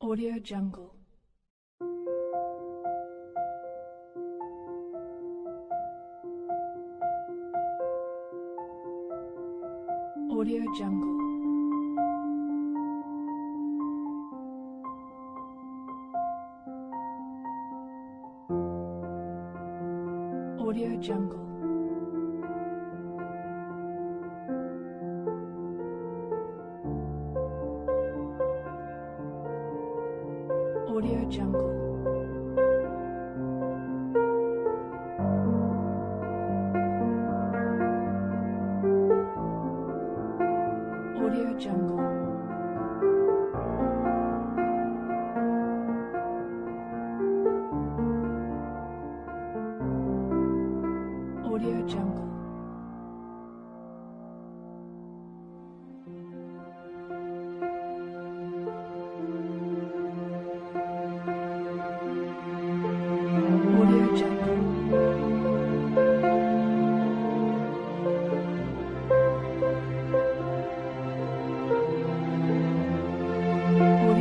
Audio Jungle. Audio Jungle. Audio Jungle. Audio Jungle. Audio Jungle. Audio Jungle. Audio Jungle.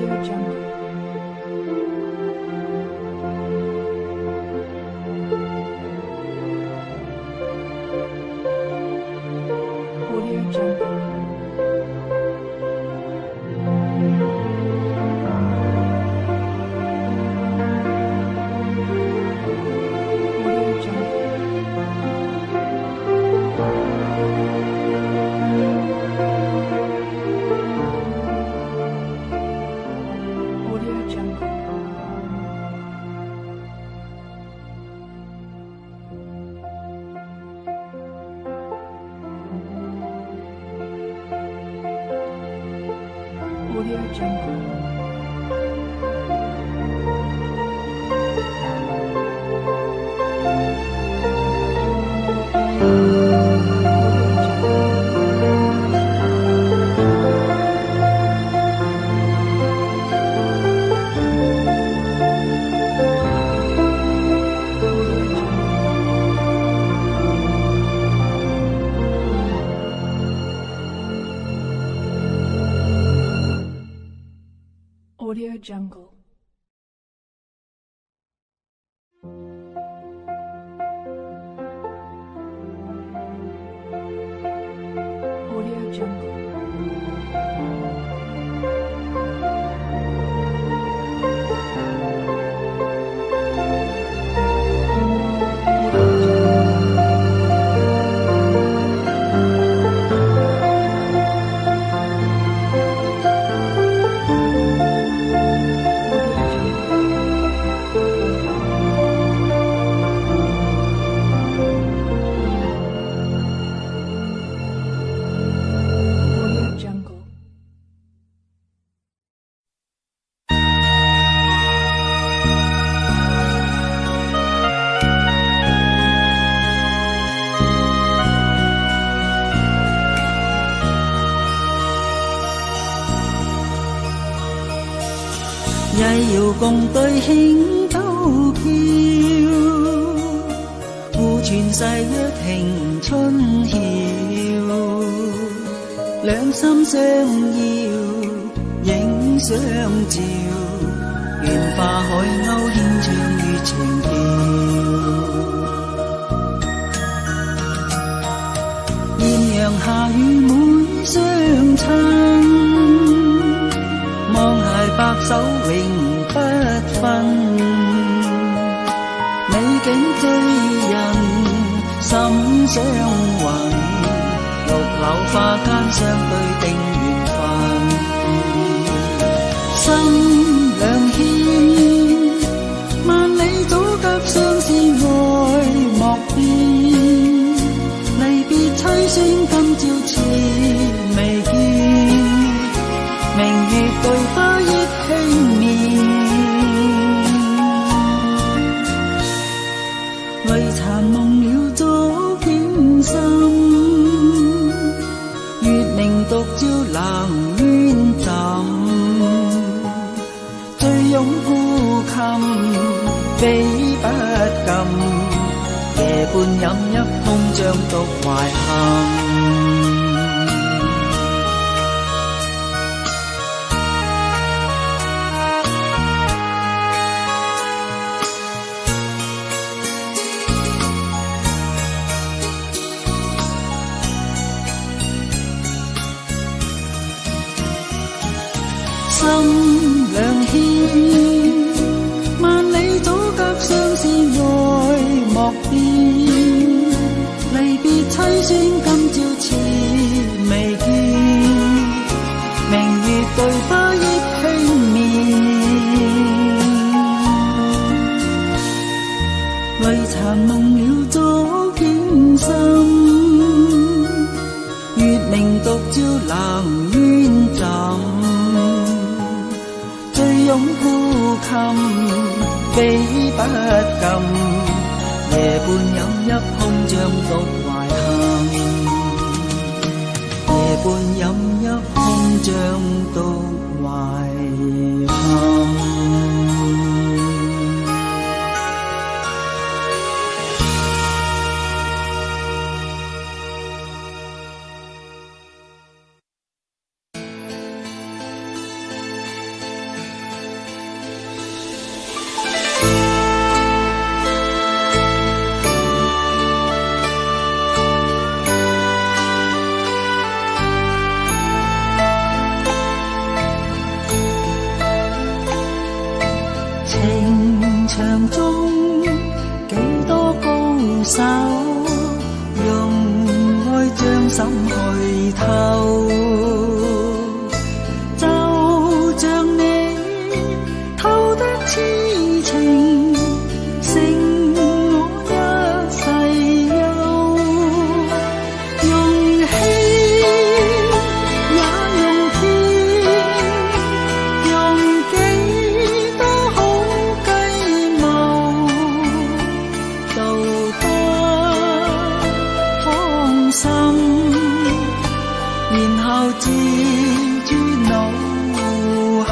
Audio Jungle. Audio Jungle. Audio Jungle. Audio Jungle. Audio Jungle. Audio Jungle. Audio Jungle. Audio Jungle.曳摇共对轻舟飘，护传誓约停春晓。两心相邀，影相照，愿化海鸥牵唱于情调。艳阳下与妹相亲。望鞋白首永不分，美景醉人心相允，绿柳花间相对定缘分。心两牵，万里阻隔相思爱莫变，离别凄声今朝似未见。明月对花忆轻眠，为残梦了昨景深。月明独照冷冤枕，醉拥孤琴悲不禁。夜半饮一空将独怀恨。心兩牽，萬里阻隔相思愛莫變，離別凄酸今朝似未見，明月對花憶輕眠，為殘夢了昨景深，月明獨照冷淵浸，醉擁孤琴悲不禁，夜半飲泣空將獨懷恨，夜半飲泣空將獨懷恨。情場中幾多高手，用愛將心去透，就像你透得痴情，勝我一世憂，用氣也用天，用幾多好計謀，都得芳心，然後自諸腦後。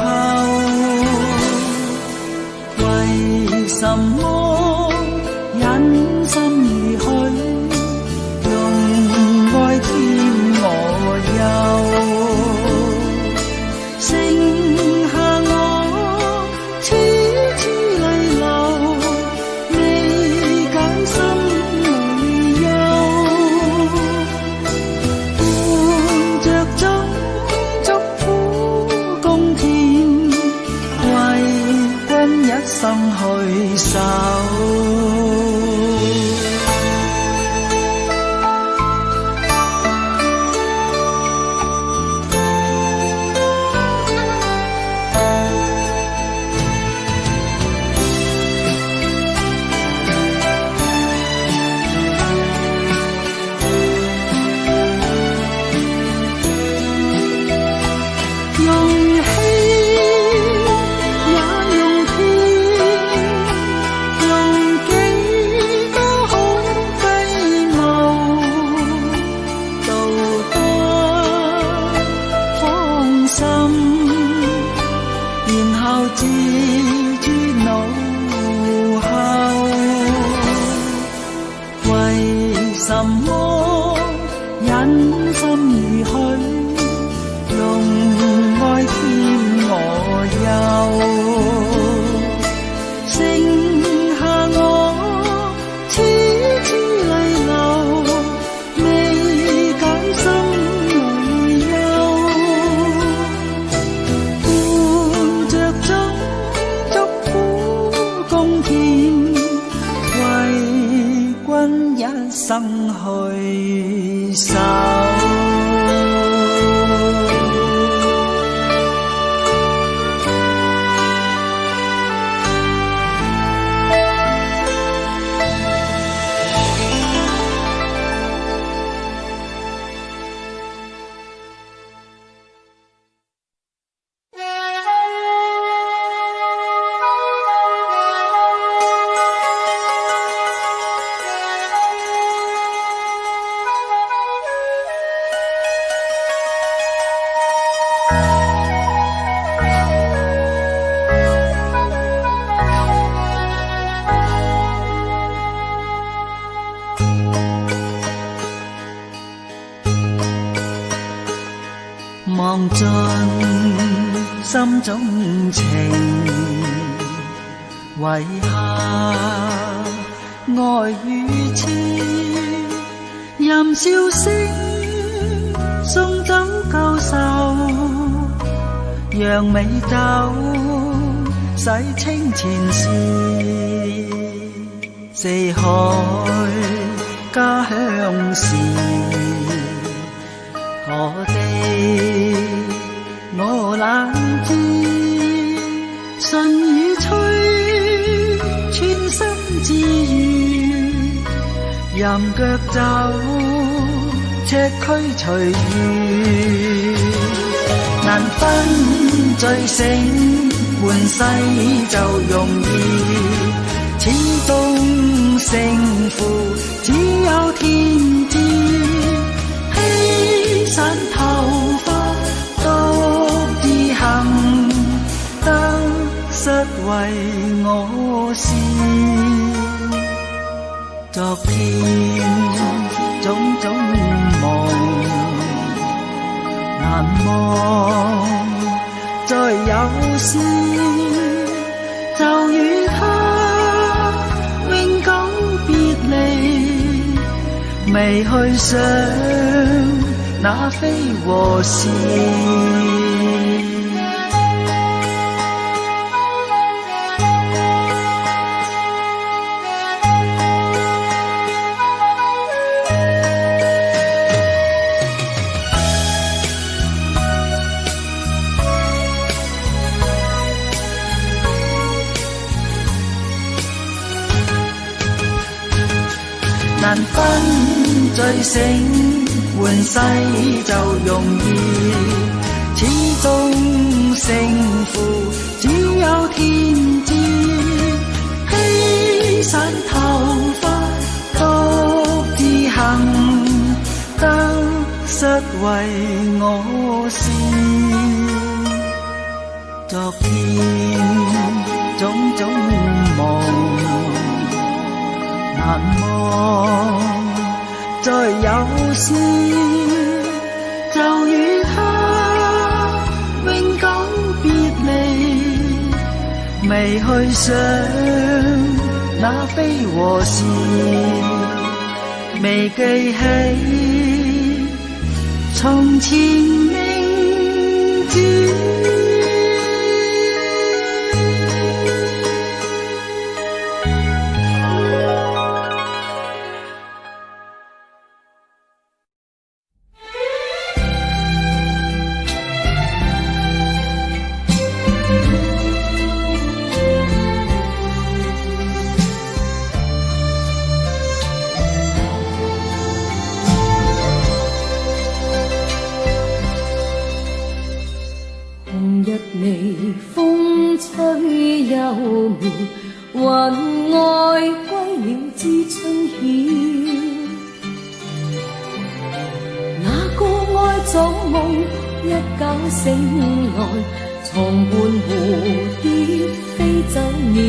為什麼忍心如許，用愛添我憂，剩下我痴痴淚流，未解心裏憂，伴着種竹苦共甜，為君一生去守。用氣也用天，用幾多好計謀，都得芳心，然後自諸腦後。為什麼忍心如許，用愛添我憂，剩下我痴痴淚流，未解心裏憂，伴着種竹苦共甜，為君一生去守。望盡心中情，為何愛與痴？任笑聲送走舊愁，讓美酒洗清前事，四海家鄉事，何地我冷知，順雨吹，穿心自如，任腳走，赤駒隨遇，難分醉醒，換世就容易，始終勝負只有天知，披散頭髮獨自行，得失為我事，昨天種種夢難忘，再有時就與他永久別離，未去想那非和事。難分醉醒，換世就容易，始終勝負只有天知，披散頭髮獨自行，得失為我事，昨天種種夢難忘，再有時就與他永久別離，未去想那非和事，未記起從前明知。微風吹幽渺，雲外歸了知春曉。那個愛早夢一覺醒來，床伴蝴蝶飛走了。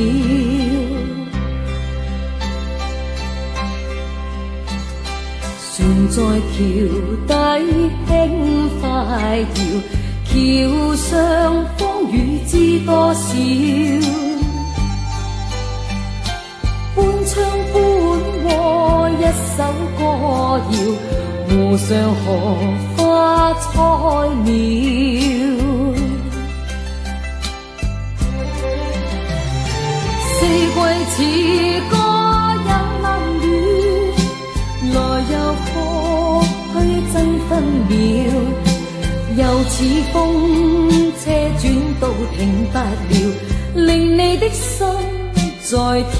船在橋底輕快搖，橋上風雨知多少，半唱半和一首歌謠，湖上荷花菜苗。四季似歌有冷暖，來又過去爭分秒，又似風車轉到停不了，令你的心在跳。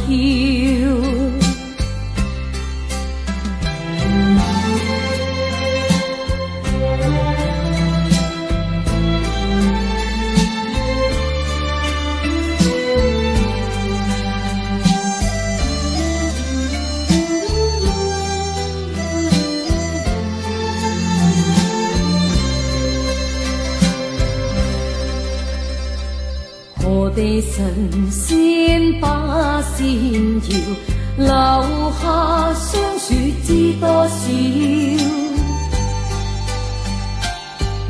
何地神仙把仙搖，留下雙樹知多少。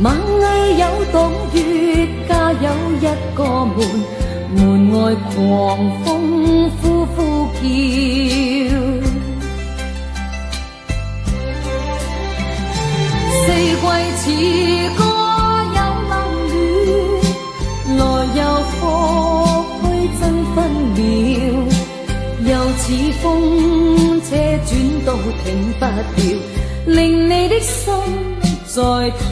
螞蟻有洞穴，家有一個門，門外狂風呼呼叫。四季似歌有冷暖，似風車轉都停不了，令你的心在跳。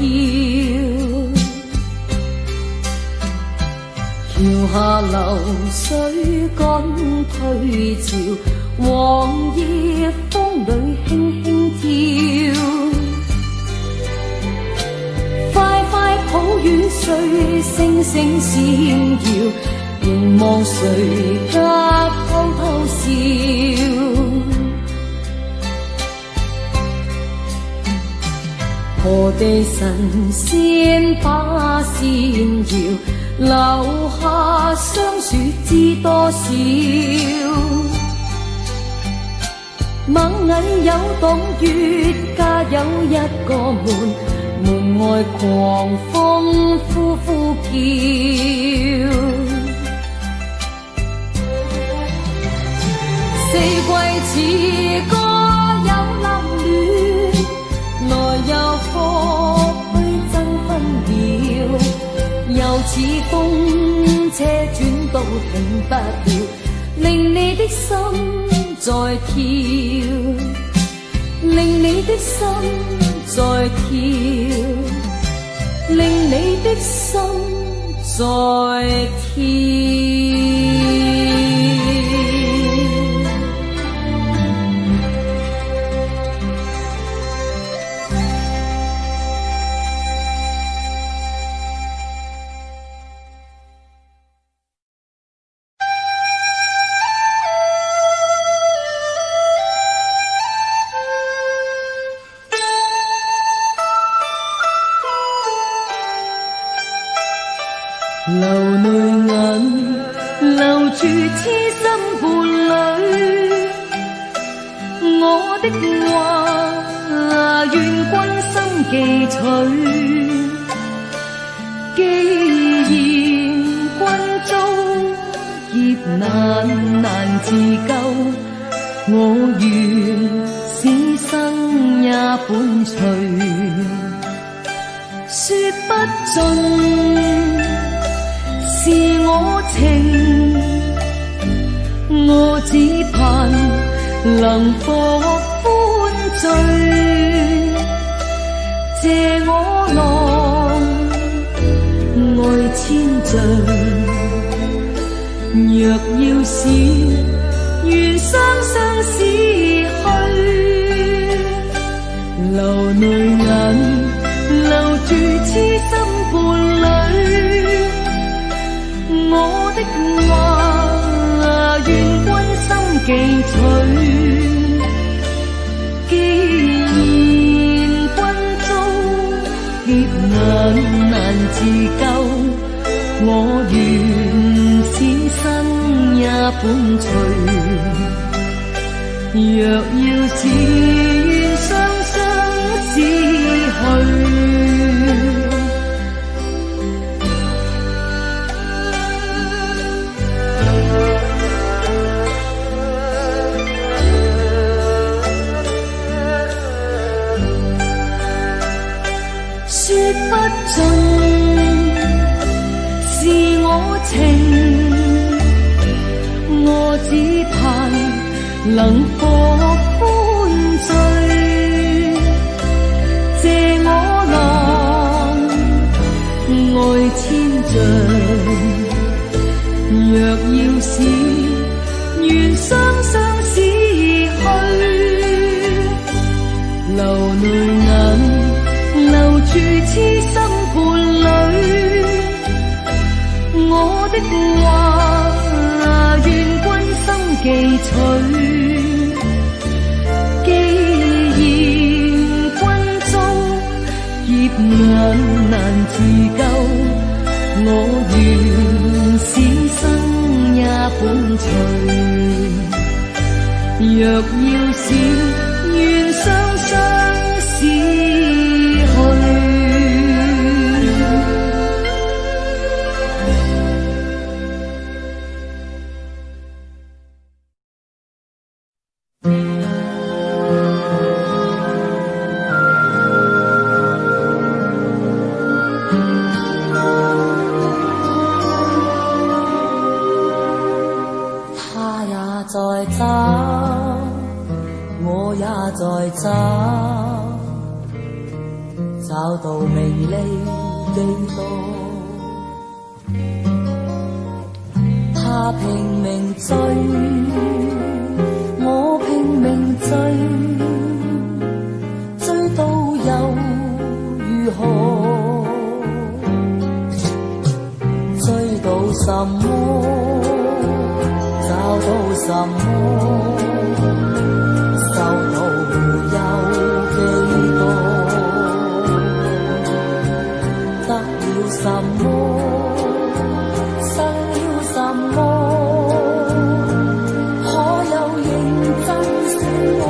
橋下流水趕退潮，黃葉風裏輕輕跳。快快抱與誰，星星閃耀，凝望誰家偷偷笑。何地神仙把線搖，留下霜雪知多少。螞蟻有洞月，家有一個門，門外狂風呼呼叫。四季似歌有冷暖，來又復去爭分秒。又似風車轉都停不了，令你的心在跳，令你的心在跳，令你的心在跳。流淚眼留住痴心伴侶，我的話願君心記取。既然君遭劫難自救，我願此生也伴隨。說不盡是我情，我只盼能復歡聚。借我郎愛千丈，若要是願雙雙死去。流淚眼留住痴心伴侶，我的話願君心記取。既然君遭劫難自救，我願此生也伴隨。若要是願雙雙死去。說不盡是我情，我只盼能復歡聚。借我郎愛千丈，若要是願雙雙死去。流淚眼留住痴心伴侶，我的話願君心記取。既然君遭劫難自救，我願此生也伴隨。若要是願雙雙死去。他也在找找到名利幾多？他拼命追，我拼命追，追到又如何？追到什麼？找到什麼？受徒有幾多？得了什麼？失了什麼？可有認真惜我？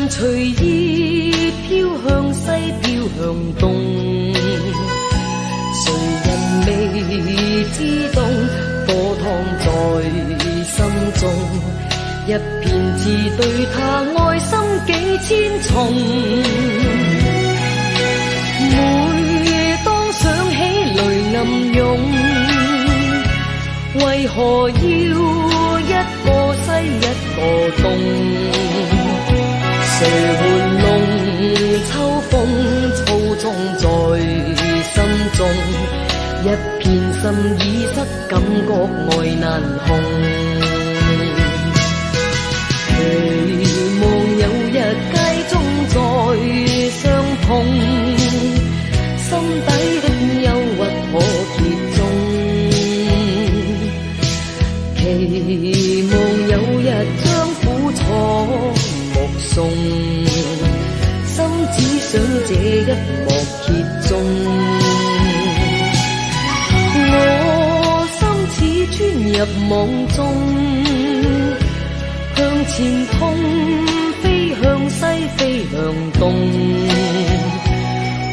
隨意飄向西，飄向東，誰人未知道火燙在心中，一片字對他愛心幾千重。每當想起淚暗湧，為何要一個西一個東？誰玩弄秋風操縱在心中，一片心已失，感覺愛難控。期望有日街中再相碰，心底的憂鬱可揭中。期望有日將苦楚目送，心只想這一幕揭盅。我心似穿入夢中，向前衝，飛向西，飛向東，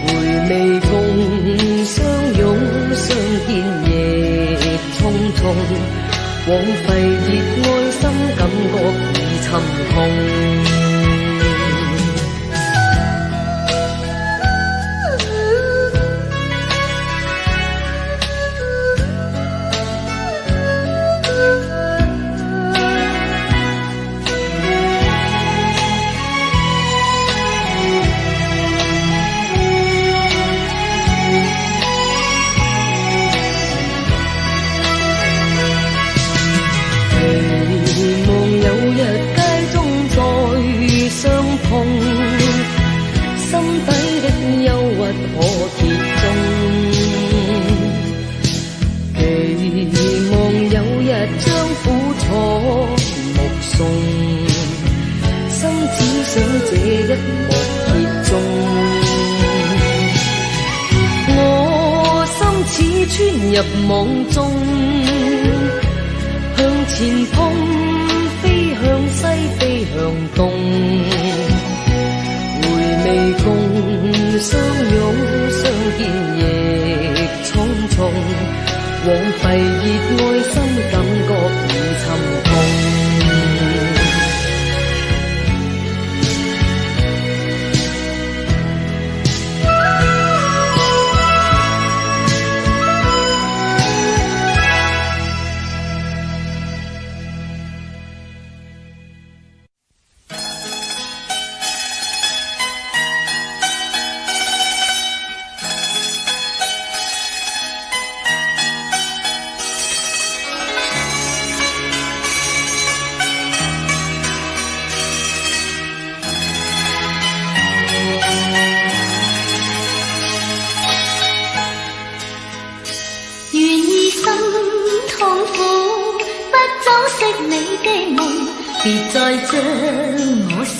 回味共相擁。重，枉费热爱心，感觉已沉痛。穿入網中，向前碰，飛向西，飛向東，回味共相擁，相見亦匆匆，枉費熱愛心，感覺已沉痛。別再將我心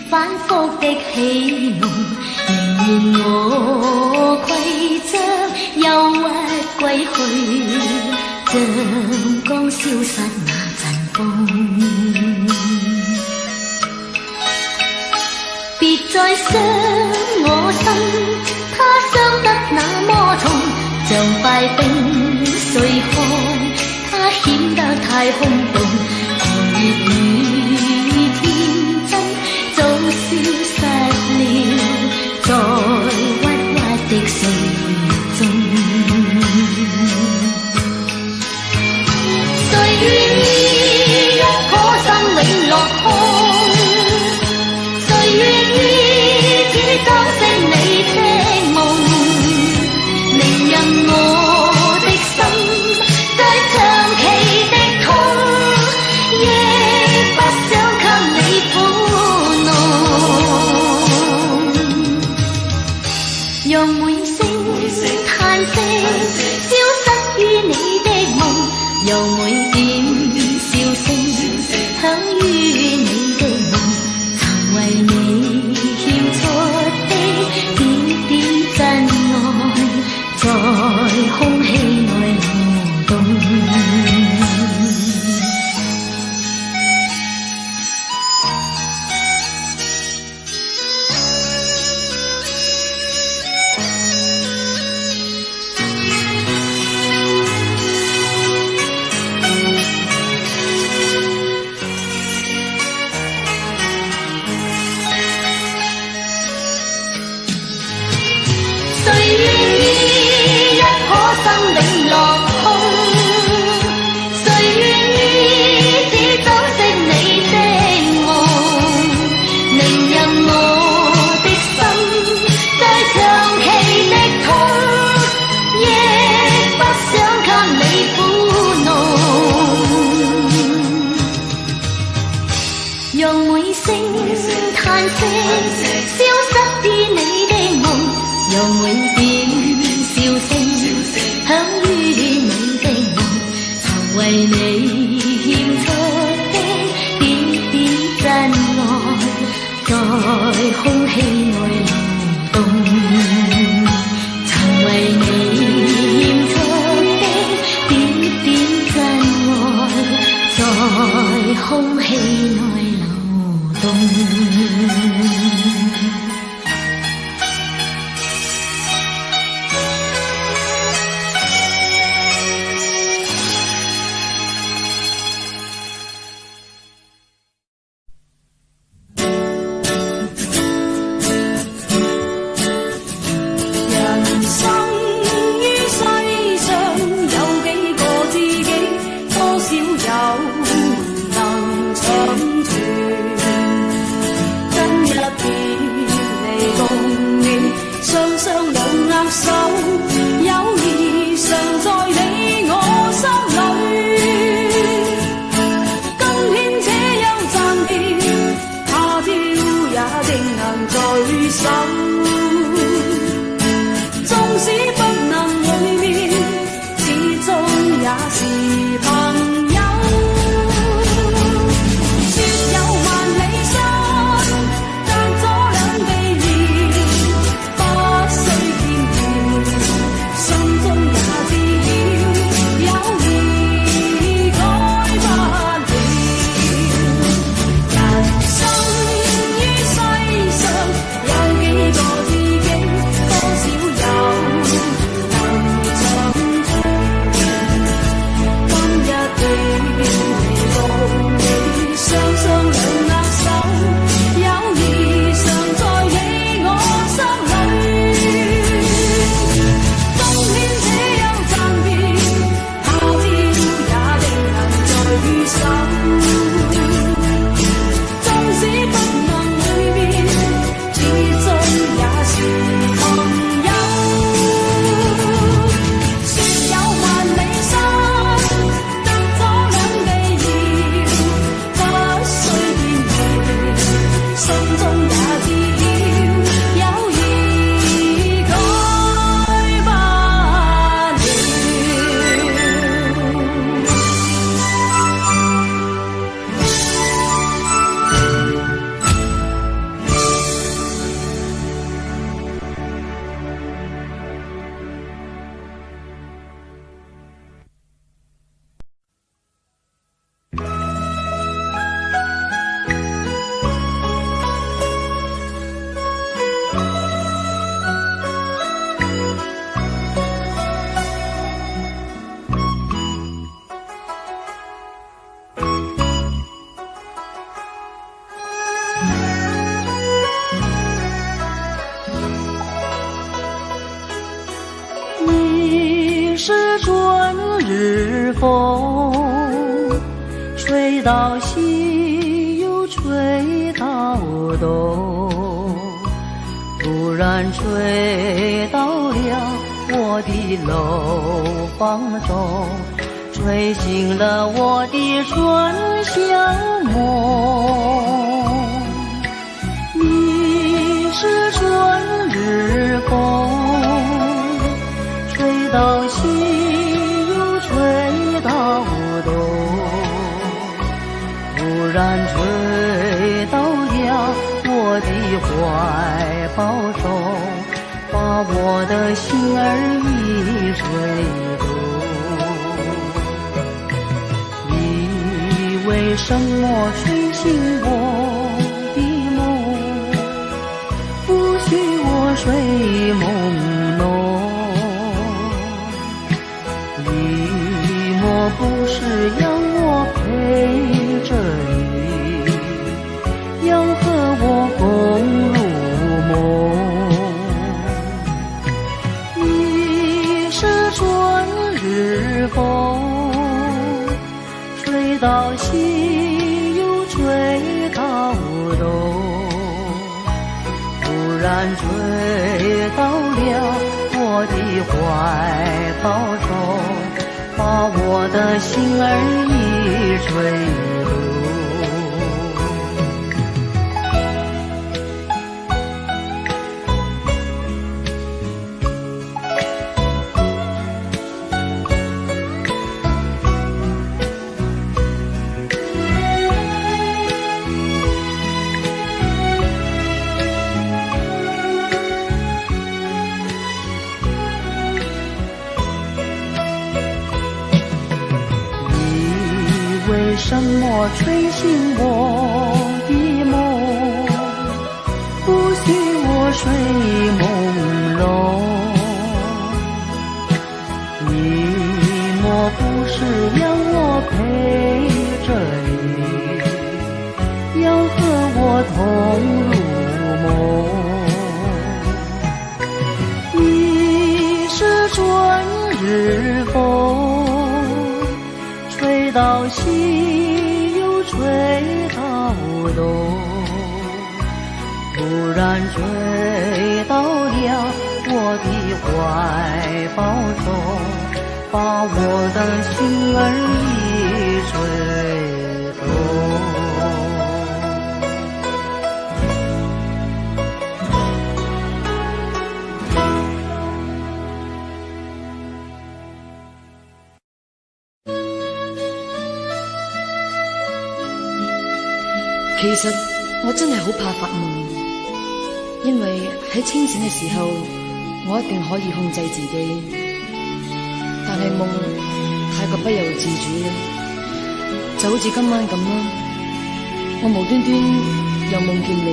反覆的戲弄，寧願我攜着憂鬱歸去，像剛消失那陣風。別再傷我心，它傷得那麼重，像塊冰碎開，它顯得太空洞。熱與天真早消失了，在鬱鬱的歲月中。誰願意一顆心永落空？誰願意只裝飾你的夢？寧任我的心在長期的痛。讓每聲嘆息消失於你的夢，讓每點笑聲響於你的夢，曾為你獻出的點點真愛，在空氣內流動。风，吹到西又吹到东，突然吹到了我的楼房中，吹醒了我的春晓梦。你是春日风，吹到西又吹到东，突然吹到了我的怀抱中，把我的心儿一吹动。你为什么吹醒我的梦，不许我睡朦胧？你莫不是要我陪着你，要和我共入梦？你是春日风，吹到西又吹到东，突然吹到了我的怀抱中，把我的心儿一吹动。为什么吹醒我的梦，不许我睡朦胧？你莫不是要我陪着你，要和我同入梦？你是春日风，吹到西又吹到东，突然吹到了我的怀抱中，把我的心儿一吹动。其實我真係好怕發夢，因為喺清醒嘅時候，我一定可以控制自己，但係夢太過不由自主啦，就好似今晚咁啦，我無端端又夢見你。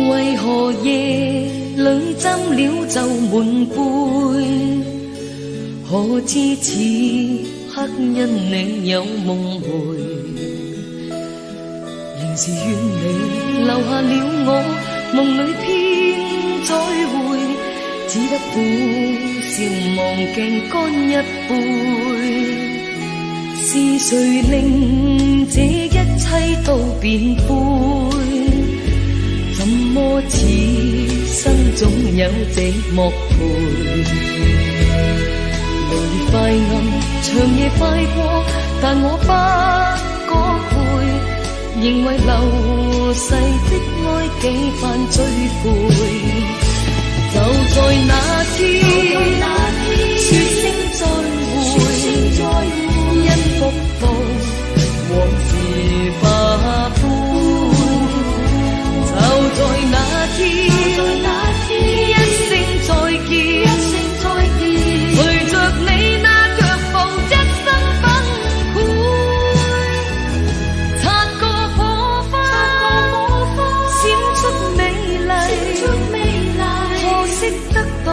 為何夜裏斟了酒滿杯，可知此刻因你有夢回，是願你留下了我，夢裏偏再會，只得苦笑忘鏡乾一杯。是誰令這一切都變灰？怎麼此生總有寂寞陪？明月快暗，長夜快過，但我不覺攰。仍為流逝的愛幾番追悔，就在那天，說聲再會，因復復往事化灰。就在那天，一聲再見，隨着你那腳步，一生崩潰。得到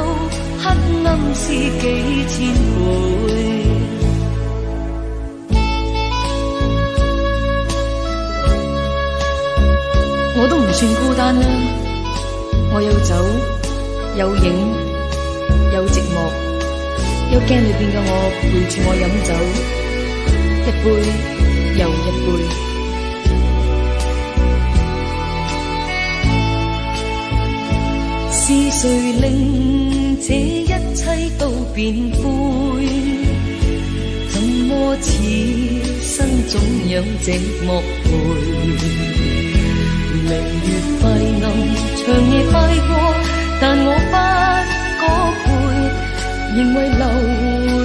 黑暗是幾千倍，我都唔算孤單啦，我有酒有影有寂寞，休驚裏邊嘅我陪住我飲酒，一杯又一杯。是誰令這一切都變灰？怎麼此生總有寂寞陪？明月快暗，長夜快過，但我不覺攰，仍為流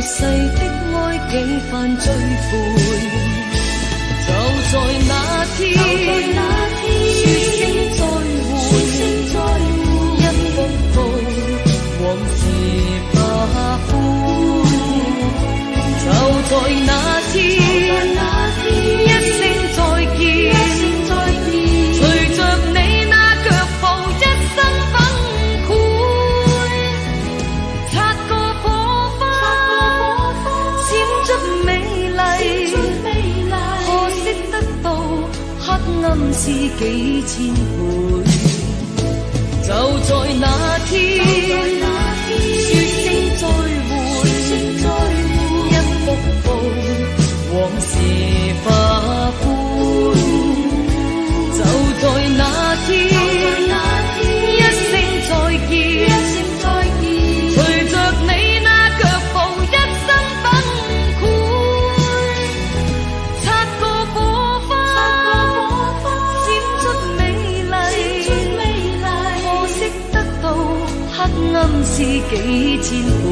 逝的愛幾番追悔。就在那天，說聲再會，一幅幅往事化灰。就在那天，一聲再見，隨着你那腳步，一生崩潰。擦過火花，閃出美麗，可惜得到黑暗是幾千倍。就在那天，說聲再會，一幅幅往事化灰。就在那天，一聲再見，隨着你那腳步，一生崩潰。擦過火花，閃出美麗，可惜得到黑暗是幾千倍。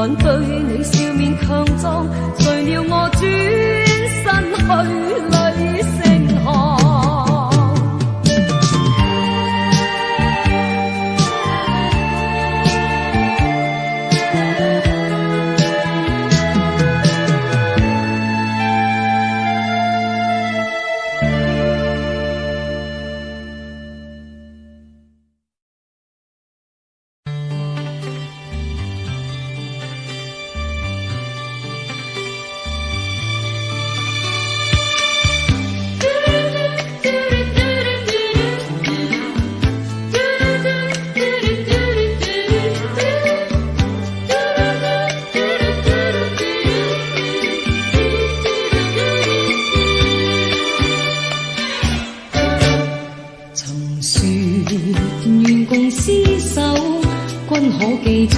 晚對你笑面強壯，誰料我轉身去淚成行。君可記取，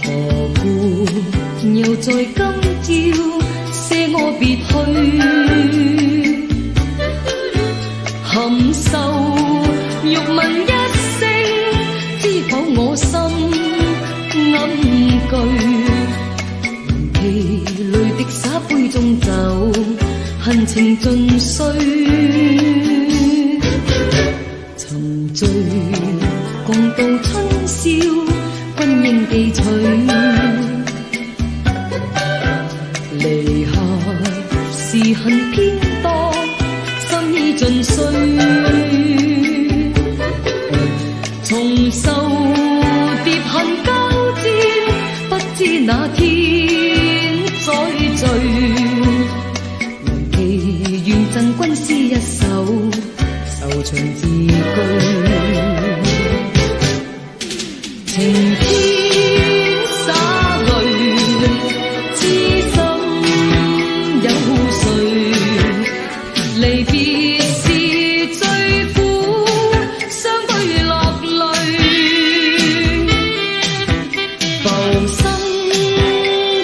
何故又在今朝捨我別去？含愁欲問一聲，知否我心暗懼？疲累的灑杯中酒，恨情盡碎。沉醉共度春宵，君應記取。離合時恨偏多，心意盡碎。重受疊恨交戰，不知那天再聚。記願贈君詩一首，愁長字句。情天灑淚，痴心有誰？離別時最苦，相對落淚。浮生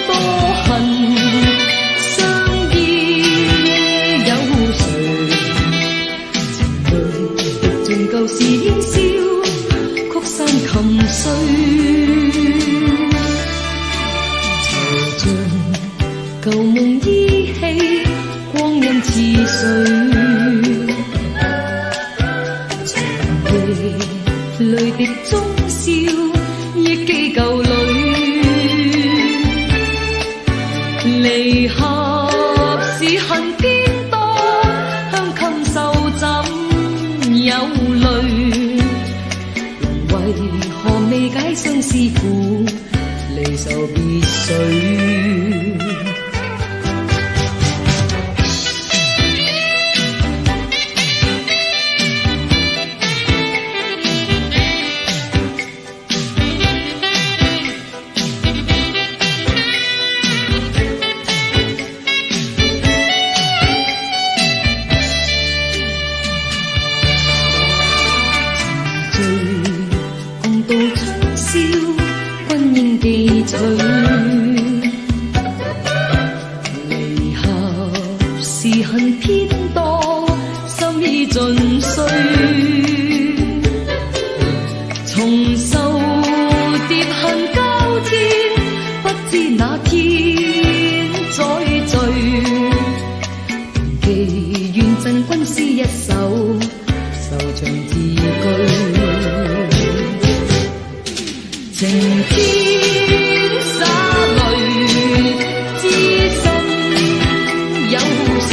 多恨，相依有誰？情淚舊時煙消，曲山琴碎。舊夢依稀，光陰似水。長夜淚滴中笑，憶記舊侶。離合時恨偏多，香襟受怎有淚？為何未解相思苦，離愁別緒？共度春宵，君應記取。離合時恨偏多，心意盡碎。重受疊恨交戰，不知那天再聚。記願贈君詩一首，愁長字句。情天灑淚，知心有誰？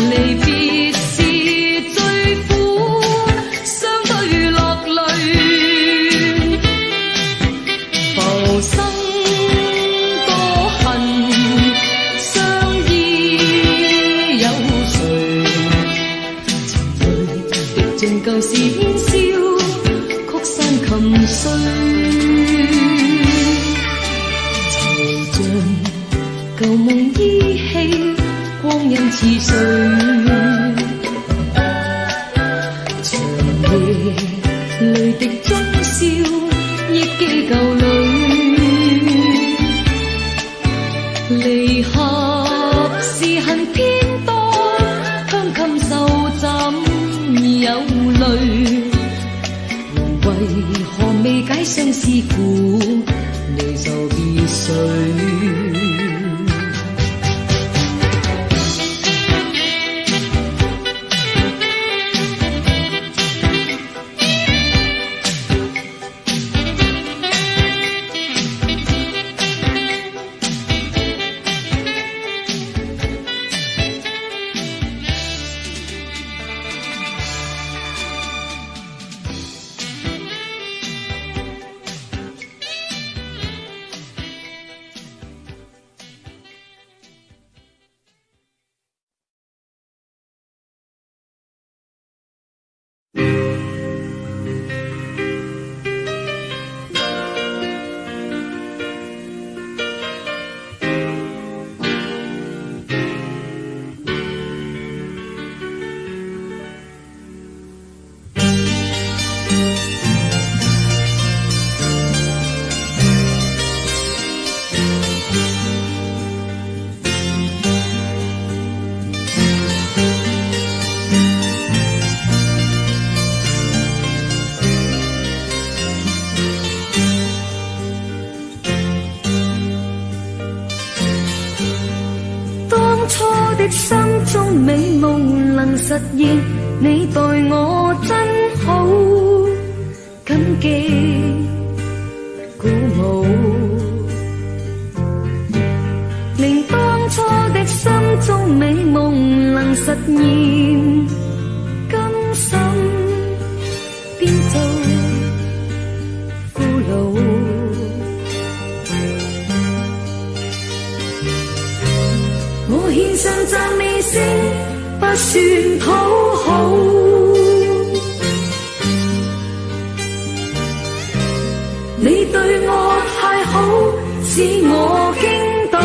離別時最苦，相對落淚。浮生多恨，相依有誰？情淚滴盡舊時煙消，曲山琴碎。惆悵舊夢依稀，光陰似水。長夜淚滴中笑，憶記舊侶。離合時恨偏多，香襟受怎有淚？為何未相思苦，你就必须。心中美夢能實現，你待我真好，感激鼓舞，令當初的心中美夢能實現，甘心變做俘虜。我獻上讚美聲，不算討好。你對我太好，使我驚到。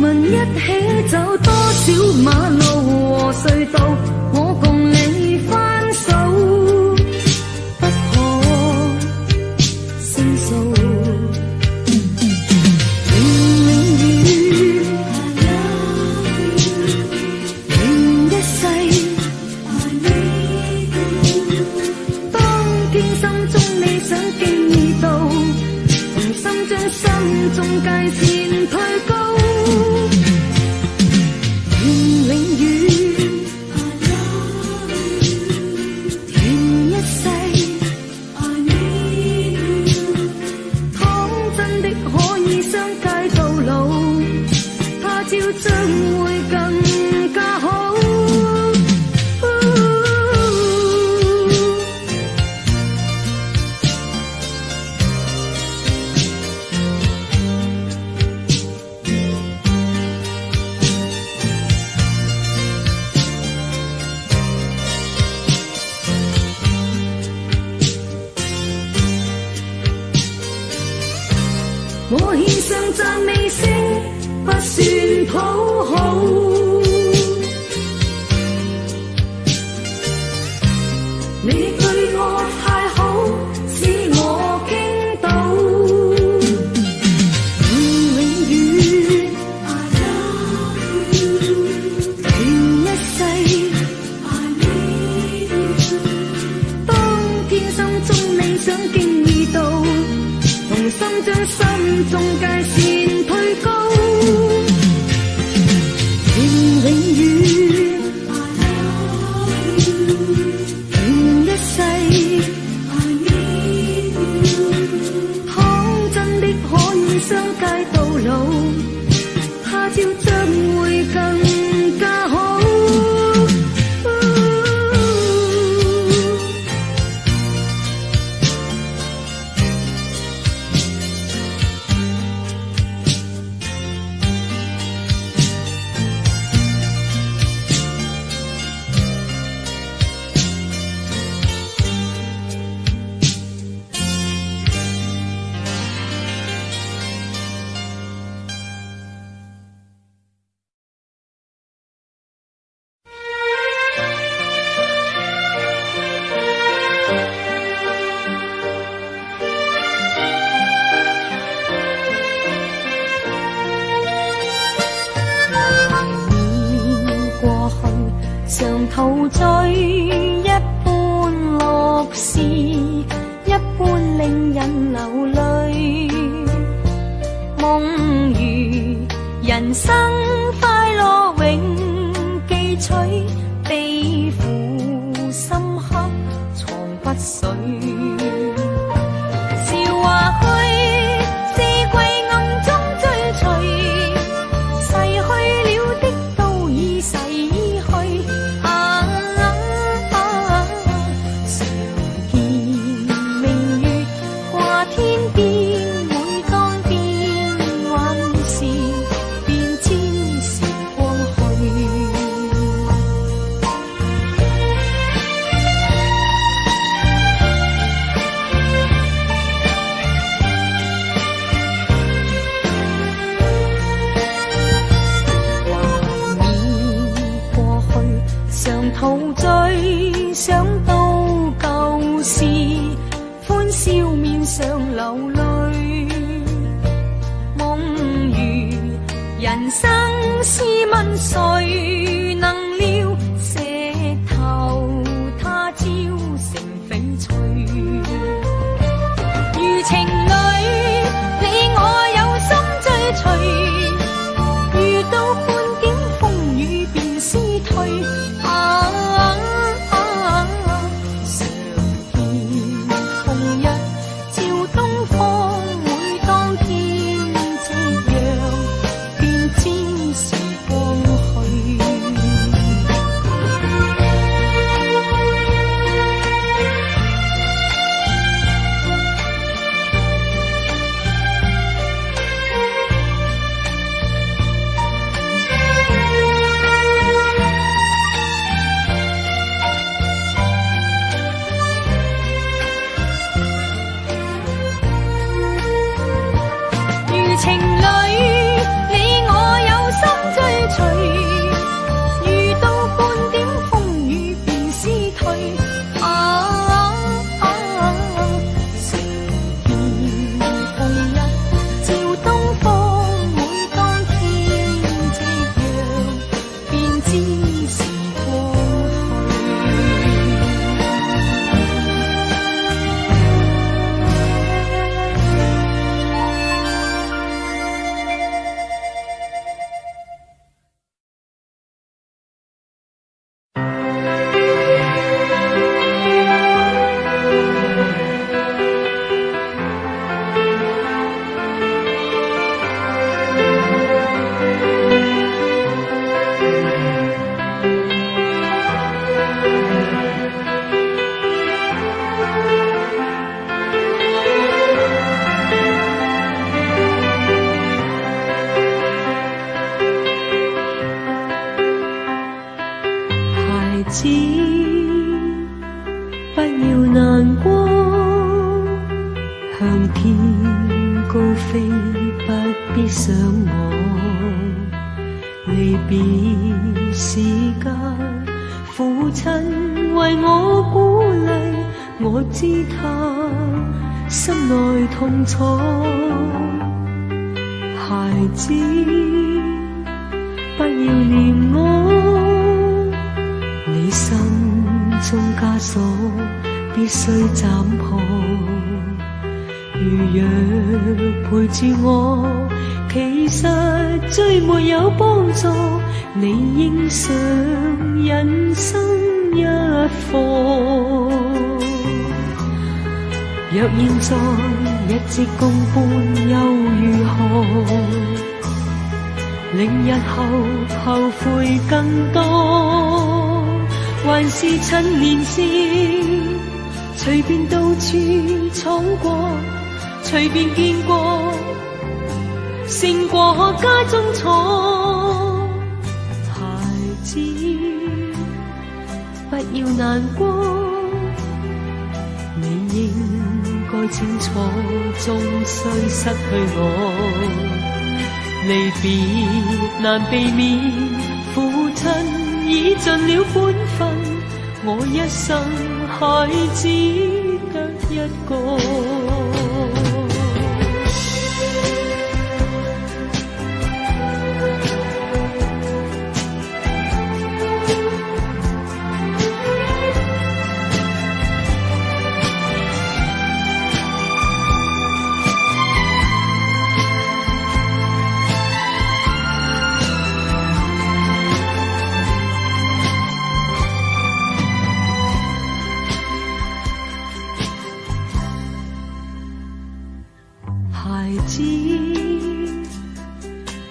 問一起走多少馬路和隧道，我共你翻手，不可勝數。永遠願一世，當天心中你想經已到，同心將心中界線推高。將會更加好。我獻上讚美聲，不算討好。你對我太好，使我驚到。永遠願一世，當天心中你想經已到，同心將心中界線推高。相繼到老，他朝將會更加好。里，一般乐事，一般令人流泪。梦如人生快乐永記取，悲苦深刻藏不水。笑話去，四季暗中追隨，逝去了的都已逝去。常見明月掛天邊，每當變幻時，便知時光去。常陶醉，想到舊事，歡笑面上流淚。夢如人生，試問誰能料，石頭他朝成翡翠。如情侶，你我有心追隨，遇到半點風雨便思退。情侶，你我有心追隨，遇到半點風雨便思退。常見紅日照東方，每當天夕陽，便知時光子，不要難過，向天高飛，不必想我。離別時間，父親為我鼓勵，我知他心內痛楚。孩子，不要念我，你心中枷鎖必須斬破。如若陪住我，其實最沒有幫助。你應上人生一課。若現在一直共伴又如何？令日後後悔更多。還是趁年少，隨便到處闖過，隨便見過，勝過家中錯。孩子，不要難過，你應該清楚，終須失去我。離別難避免，父親已盡了本分，我一生孩子得一個。子，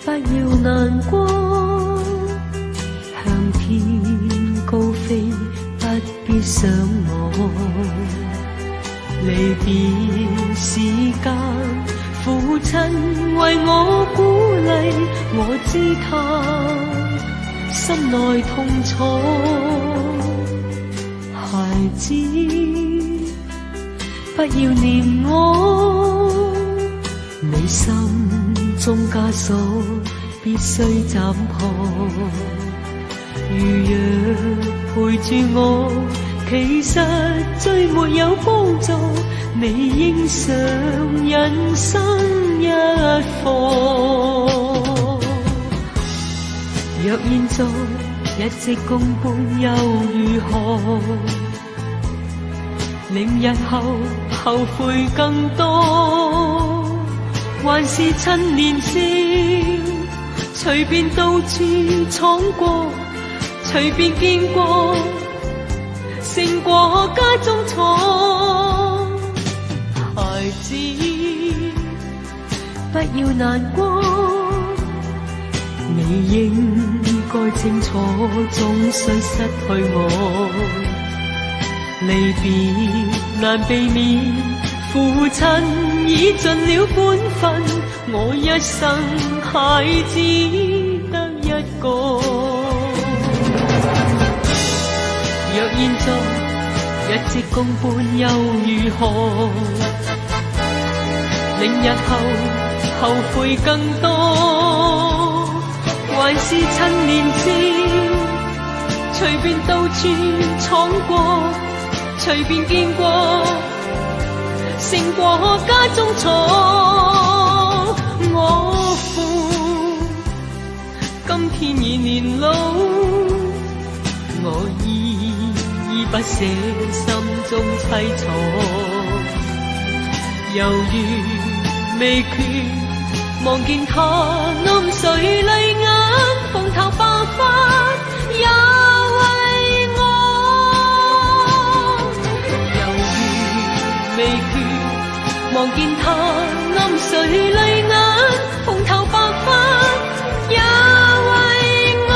不要難過，向天高飛，不必想我。離別時間，父親為我鼓勵，我知他心內痛楚。孩子，不要念我，你心中枷鎖必須斬破。如若陪住我，其實最沒有幫助，你應上人生一課。若現在一直共伴又如何？令日後後悔更多，還是趁年少，隨便到處闖過，隨便見過，勝過家中錯。孩子，不要難過，你應該清楚，總須失去我。離別難避免，父親已盡了本分，我一生孩子得一個。若現在一直共伴又如何？令日後後悔更多，還是趁年少，隨便到處闖過，隨便見過，勝過家中錯。我父今天已年老，我依不捨，心中凄楚。猶如未決，望見他暗垂淚眼，蓬頭白髮也為我。未決，望見他暗垂淚眼，蓬頭白髮也為我。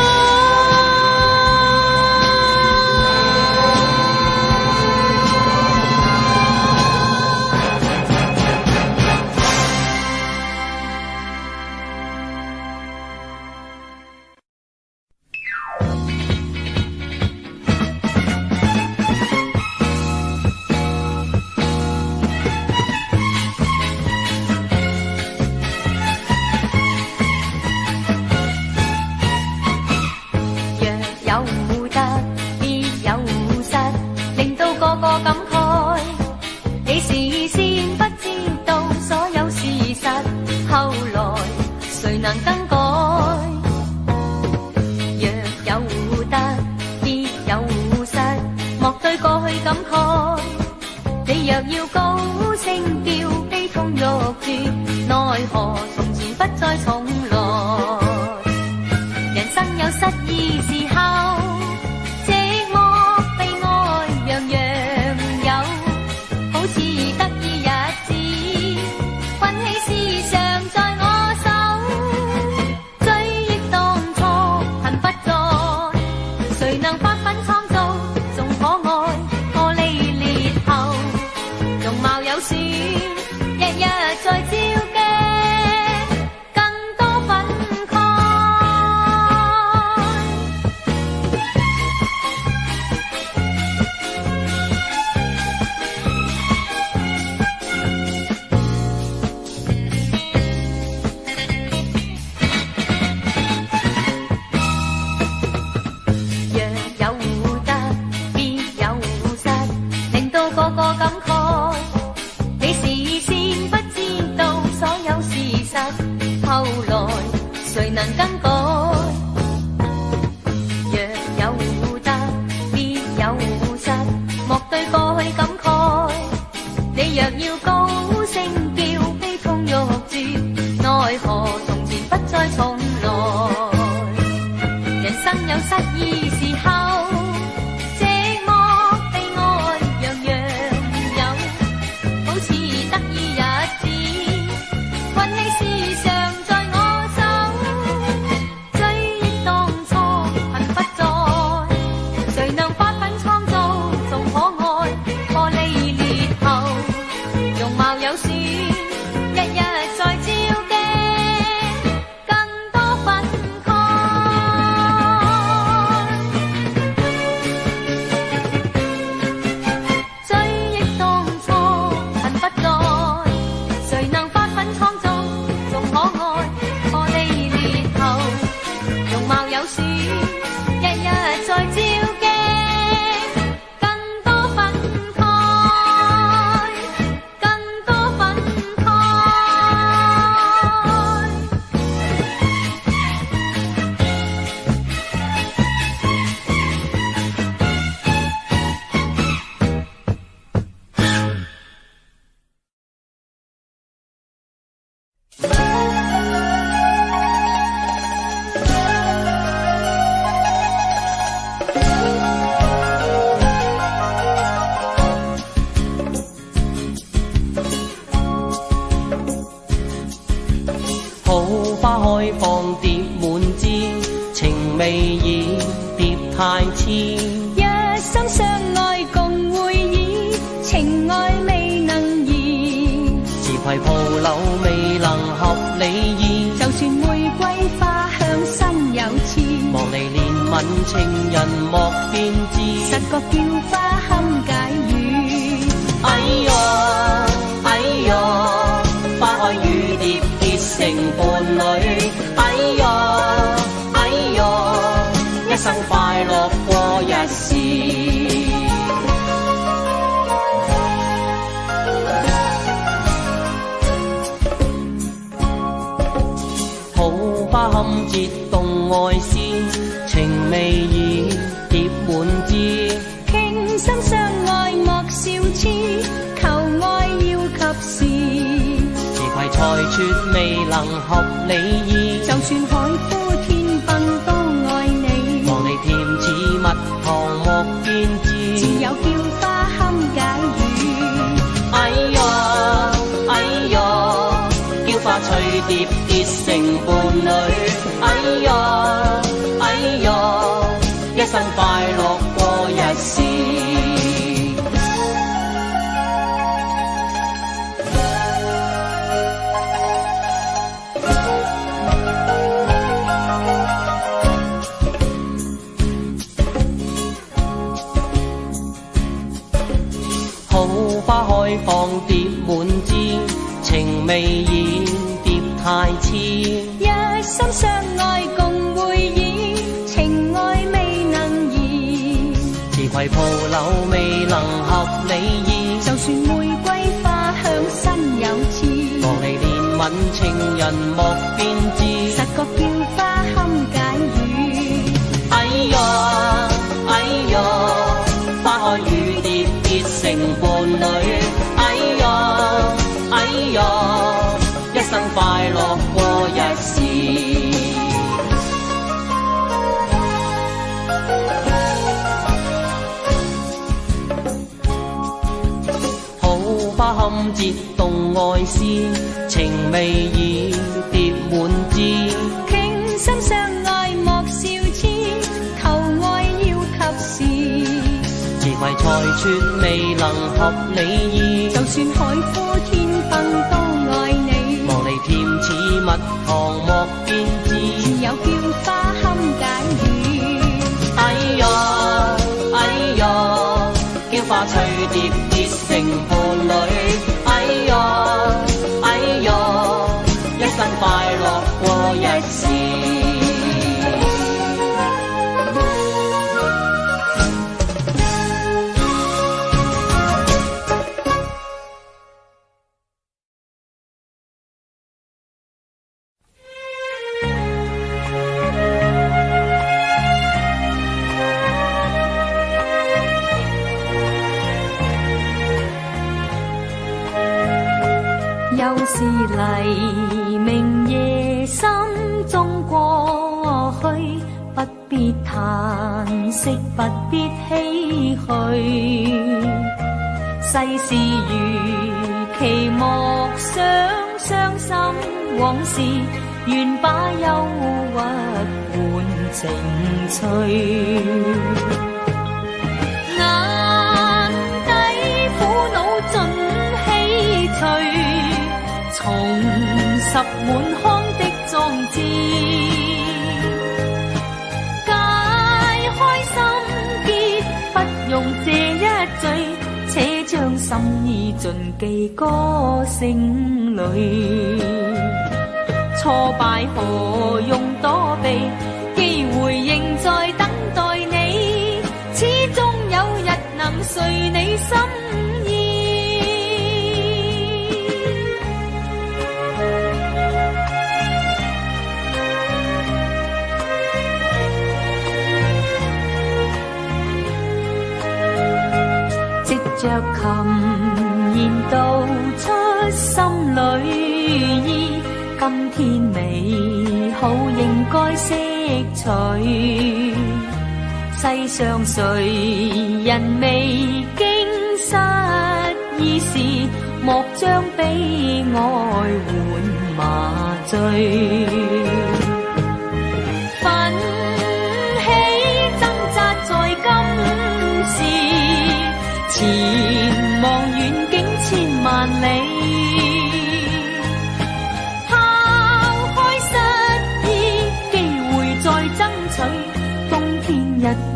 溫馨攜蒲柳未能合你意，就算玫瑰花香身有刺，望你憐憫情人莫變志，實覺叫花堪解語。哎呀哎呀，花開雨蝶結成伴侶，哎呀哎呀，一生快樂過一時。花堪折動愛思，情未已蝶滿枝，傾心相愛莫笑痴，求愛要及時。自攜才絕未能合你意，就算海枯天崩都愛你，望你甜似蜜糖莫變質，自有叫花堪解語。哎呀哎呀，叫花翠蝶結成伴侶，哎呀哎呀，一生快樂過一時。好花開放蝶滿枝，情未已蝶太痴，一心相愛共會意，情愛未能移。自攜蒲柳未能合你意，就算玫瑰花香身有刺，望你憐憫情人莫變志，實覺叫花堪解語。哎呀哎呀，花開雨蝶結成伴侶，哎呀哎呀，一生快樂過一時。好花堪折動愛思，情未已蝶滿枝，傾心相愛莫笑痴，求愛要及時。自攜才絕未能合你意，就算海枯天崩都愛你，望你甜似蜜糖莫變質，自有叫花堪解語。哎呀哎呀，叫花翠蝶結成伴侶，哎呀哎呀，一生快樂過一時。又是黎明夜深中過去，不必嘆息，不必唏噓。世事如期，莫想傷心往事，願把憂鬱換情趣。眼底苦惱盡希隨，重拾滿腔的壯志，解開心結，不用這一醉，且將心意盡寄歌聲裏。挫敗何用躲避，機會仍在等待你，始終有日能遂你心意。藉着琴弦道出心裏意，今天美好應該釋除。世上誰人未經失意時，莫將悲哀換麻醉。奮起掙扎在今時，前望遠景千萬里。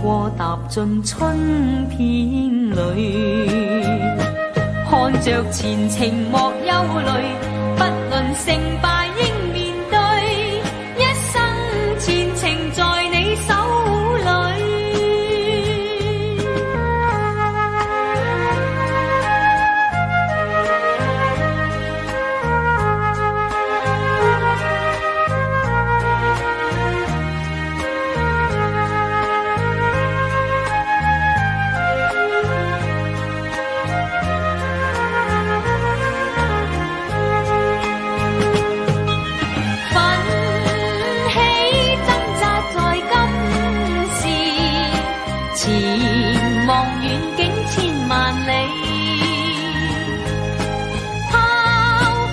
過踏進春天裏，看着前程莫憂慮，不論成敗應面對，一生前程在你手裏。前望遠景千萬里，拋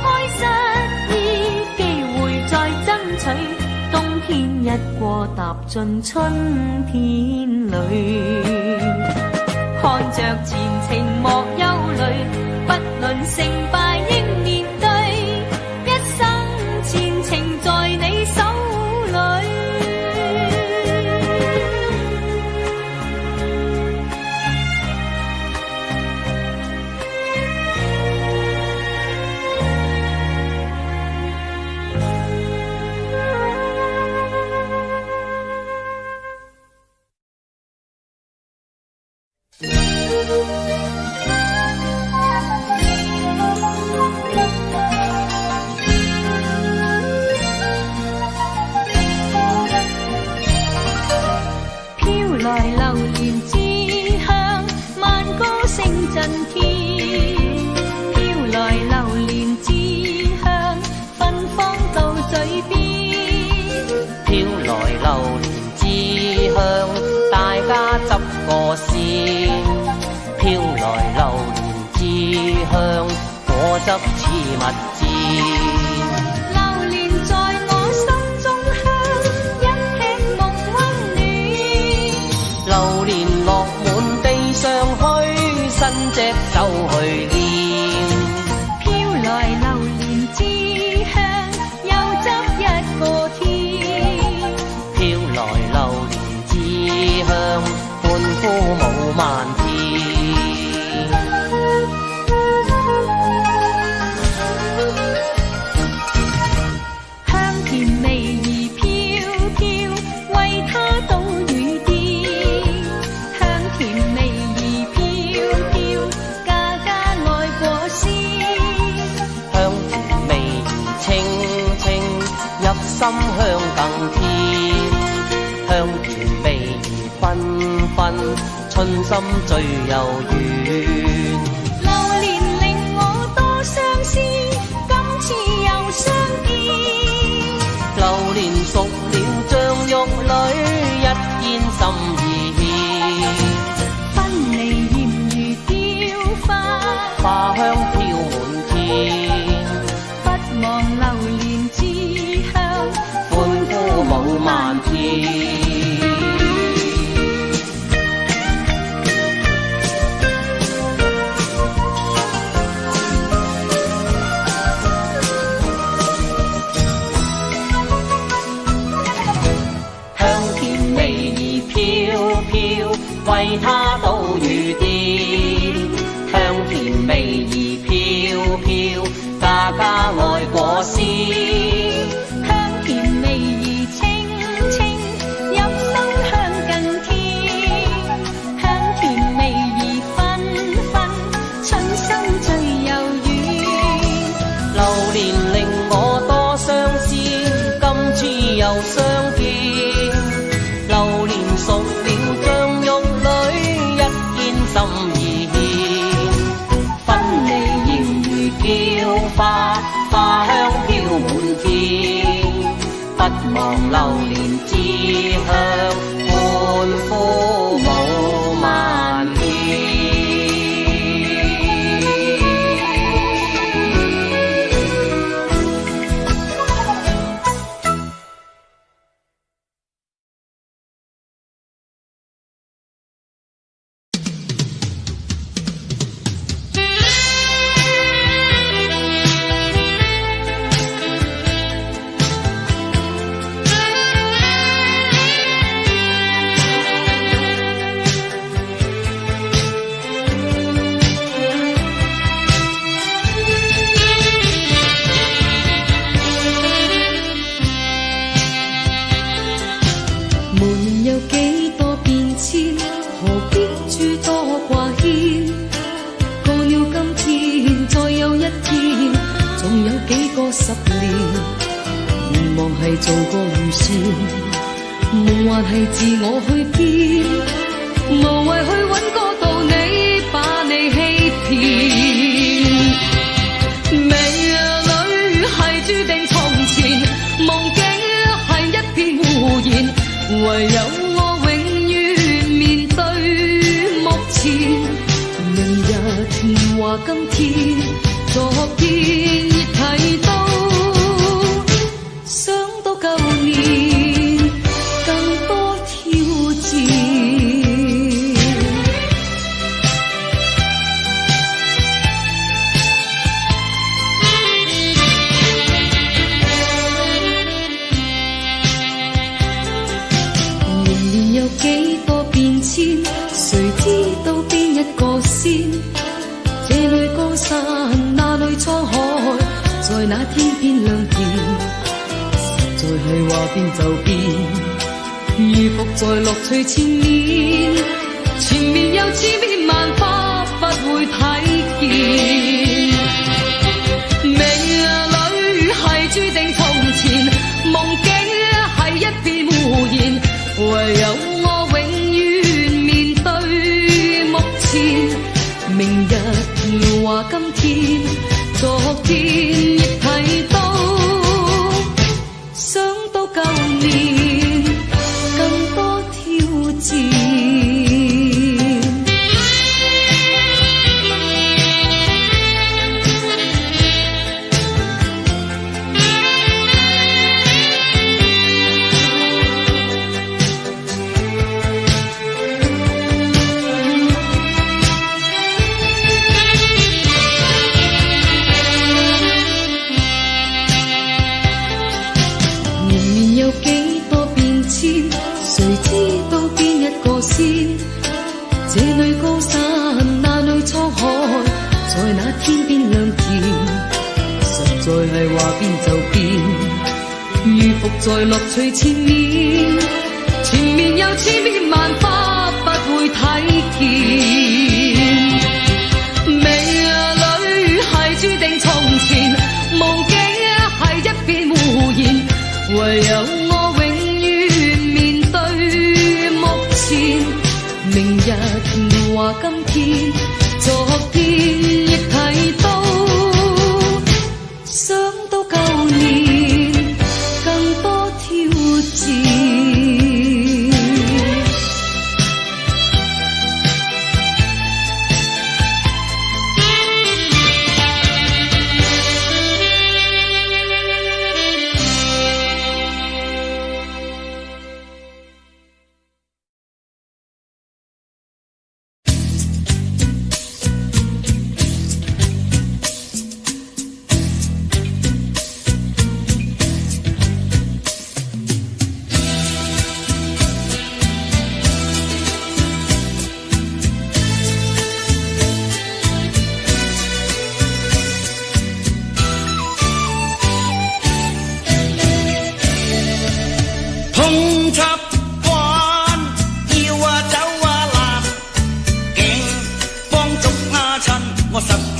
開失意，機會再爭取。冬天一過，踏進春天裏，看着前程莫憂慮，不論成敗應面對，一生前程在你手裏。飄來榴蓮之香，慢歌聲震天。飄來榴蓮之香，芬芳到嘴邊。飄來榴蓮之香，大家執個先。飄來榴蓮之香，果汁似蜜餞。榴蓮在我心中香，一吃夢溫暖。榴蓮落滿地上去，伸隻手去拈。飄來榴蓮之香，又執一個天。飄來榴蓮之香，歡呼舞漫天。香甜味兒飄飄，為它倒雨滴。香甜味兒飄飄，家家愛過先。香甜味兒清清，入心香更添。香甜味兒紛紛，春心最柔軟。榴蓮令我多相思，今次又相見。榴蓮熟了像玉女，一見心意。分離艷如雕花，花香飄滿天。不忘榴蓮之香，歡呼舞漫天。為它倒雨滴，香甜味兒飄飄，家家愛果鮮。香甜味兒清清，入心香更添。香甜味兒紛紛，春心最柔軟。榴蓮令我多相思，今次又相見。榴蓮熟了像玉女，一見心意獻。分離艷如嬌花，花香飄滿天。不忘榴蓮之香，歡呼舞漫天。係做個預算，夢還係自我去編，無謂去揾個道理把你欺騙。美女係注定從前，夢境係一片胡言，唯有我永遠面對目前。明日話今天，昨天亦睇到，想到舊年更多挑戰。年年有幾多變遷，誰知道邊一個先？這裏高山，那裏滄海，在那天邊亮甜，實在係話變就變，如伏在樂趣前面，前面有千變萬化，不會睇見。美女係注定從前，夢境係一片胡言，唯有我永遠面對目前。明日話今天，昨天亦睇到，想到舊年更多挑戰。誰知道邊一個先？這裏高山，那裏滄海，在那天邊亮甜，實在係話變就變，如伏在樂趣前面，前面有千變萬化，不會睇見。美女係注定從前，夢境係一片胡言，唯有我永明日話今天，昨天亦睇到，想到舊年更多挑戰。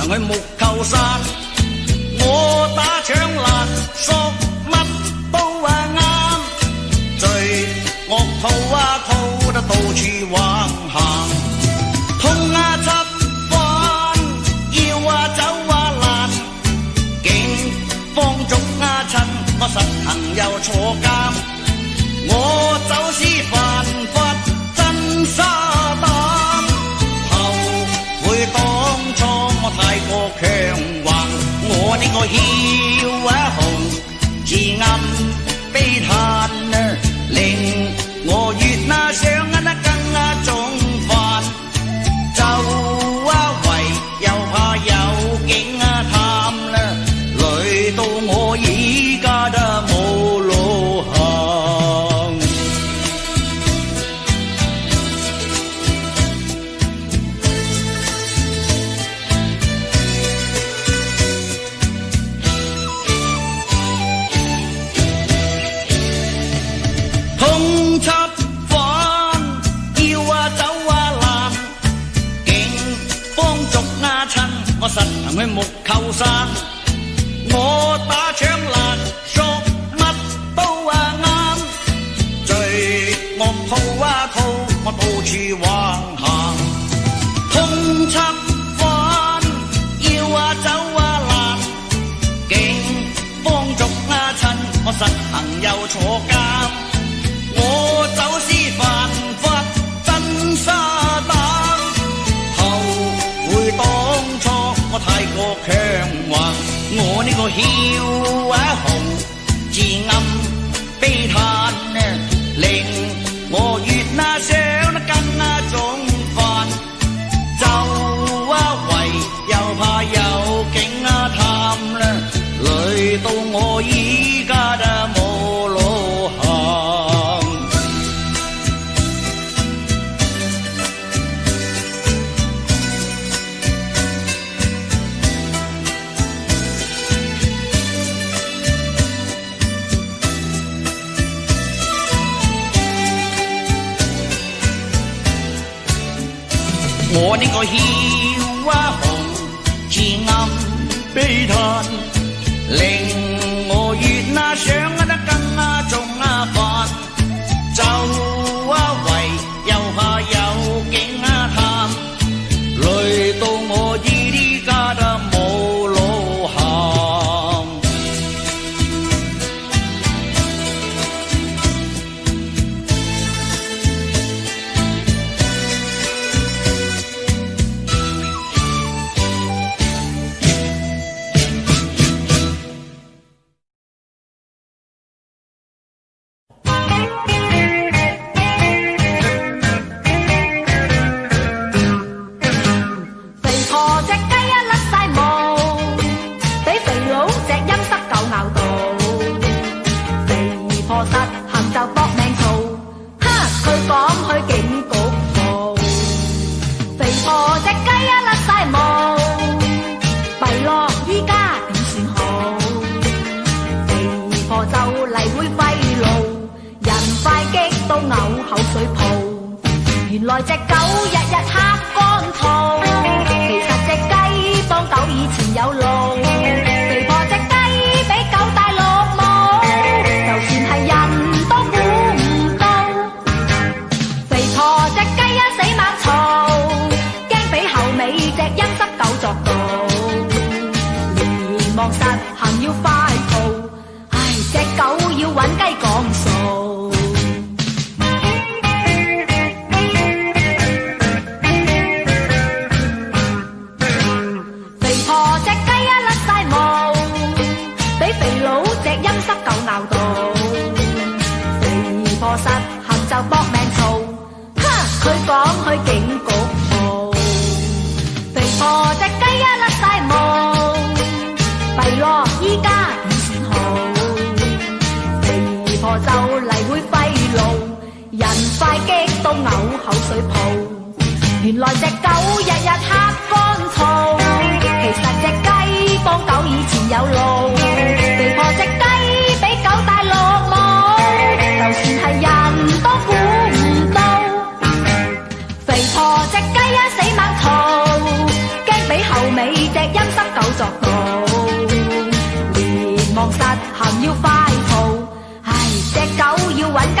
去木球山，我打槍攔索乜都啱，最惡套套得到處橫行，痛七番要走攔，警方捉親，我實行又坐監，我走私犯法真沙膽，後悔當初我太過強橫，我呢個梟雄自暗悲嘆，令我越想更重犯，就為又怕有警探，累到我依家都冇路行。通緝犯要走攔，警方捉親，我實行去木球山，我打槍攔索乜都處橫行，通緝犯要走難，警方捉親我實行又坐監，我走私犯法真沙膽，後悔當初我太過強橫，我呢個梟雄自暗悲嘆，令我越想得更重犯，就為又怕有警探，累到我依家都冇路行。我呢個梟雄自暗悲嘆，令我越想得更重犯，就為又怕有警探，累到我依家都冇路行。原來隻狗日日黑乾燥，其實隻雞幫狗以前有路，肥婆隻雞比狗大綠毛，就算係人都估唔到。肥婆隻雞一死猛嘈，驚俾後尾隻陰濕狗作到，連忙實行要快步，唉，隻狗要揾雞講數。實行就搏命嘈，佢講去警局報。肥婆隻雞一甩晒毛，弊咯依家點算好？肥婆就嚟會廢路，人快激到嘔口水泡。原來隻狗日日黑乾燥，其實隻雞幫狗以前有路。肥婆隻雞比狗大綠毛，就算係人都估唔到。肥婆隻雞一死猛嘈，驚俾後尾隻陰濕狗作到，連忙實行要快步，唉，隻狗要揾雞